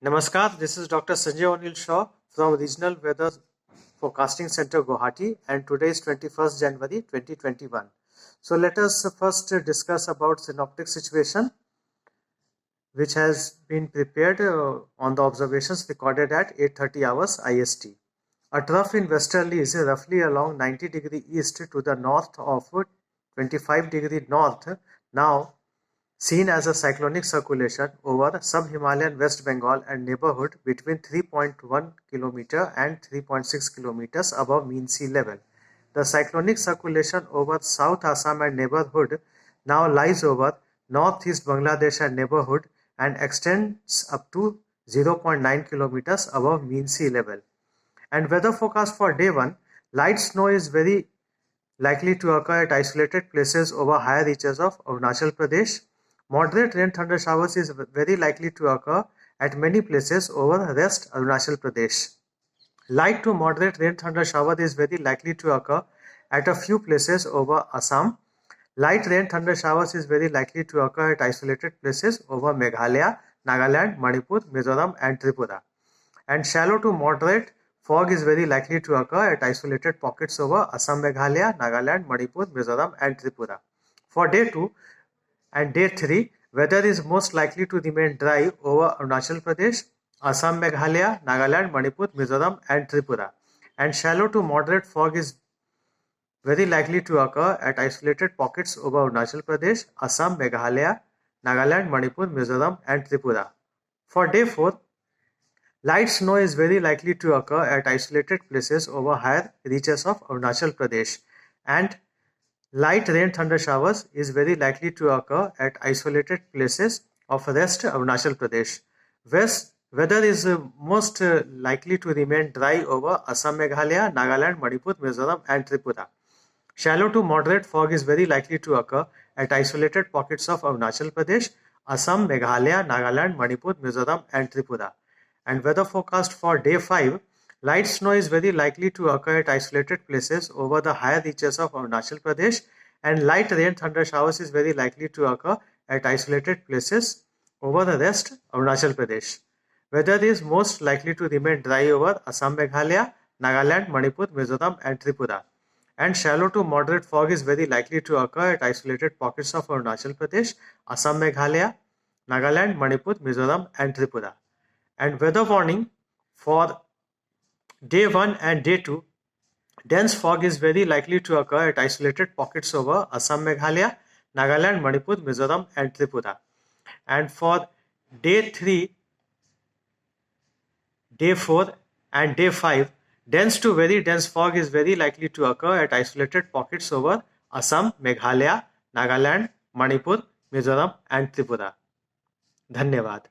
Namaskar, this is Dr. Sanjay O'Neill Shaw from Regional Weather Forecasting Center, Guwahati, and today is 21st January 2021. So let us first discuss about synoptic situation which has been prepared on the observations recorded at 8:30 hours IST. A trough in westerlies roughly along 90 degree east to the north of 25 degree north now seen as a cyclonic circulation over sub-Himalayan West Bengal and neighborhood between 3.1 km and 3.6 km above mean sea level. The cyclonic circulation over South Assam and neighborhood now lies over northeast Bangladesh and neighborhood and extends up to 0.9 km above mean sea level. And weather forecast for day 1, light snow is very likely to occur at isolated places over higher reaches of Arunachal Pradesh. Moderate rain thunder showers is very likely to occur at many places over rest Arunachal Pradesh. Light to moderate rain thunder shower is very likely to occur at a few places over Assam. Light rain thunder showers is very likely to occur at isolated places over Meghalaya, Nagaland, Manipur, Mizoram and Tripura. And shallow to moderate fog is very likely to occur at isolated pockets over Assam, Meghalaya, Nagaland, Manipur, Mizoram and Tripura. For day 2 and day 3, weather is most likely to remain dry over Arunachal Pradesh, Assam, Meghalaya, Nagaland, Manipur, Mizoram and Tripura. And shallow to moderate fog is very likely to occur at isolated pockets over Arunachal Pradesh, Assam, Meghalaya, Nagaland, Manipur, Mizoram and Tripura. For day 4, light snow is very likely to occur at isolated places over higher reaches of Arunachal Pradesh, and light rain thunder showers is very likely to occur at isolated places of rest Arunachal Pradesh. Weather is most likely to remain dry over Assam, Meghalaya, Nagaland, Manipur, Mizoram and Tripura. Shallow to moderate fog is very likely to occur at isolated pockets of Arunachal Pradesh, Assam, Meghalaya, Nagaland, Manipur, Mizoram and Tripura. And weather forecast for day 5, light snow is very likely to occur at isolated places over the higher reaches of Arunachal Pradesh, and light rain thunder showers is very likely to occur at isolated places over the rest Arunachal Pradesh. Weather is most likely to remain dry over Assam, Meghalaya, Nagaland, Manipur, Mizoram and Tripura. And shallow to moderate fog is very likely to occur at isolated pockets of Arunachal Pradesh, Assam, Meghalaya, Nagaland, Manipur, Mizoram and Tripura. And weather warning for day 1 and day 2, dense fog is very likely to occur at isolated pockets over Assam, Meghalaya, Nagaland, Manipur, Mizoram and Tripura. And for day 3, day 4 and day 5, dense to very dense fog is very likely to occur at isolated pockets over Assam, Meghalaya, Nagaland, Manipur, Mizoram and Tripura. धन्यवाद.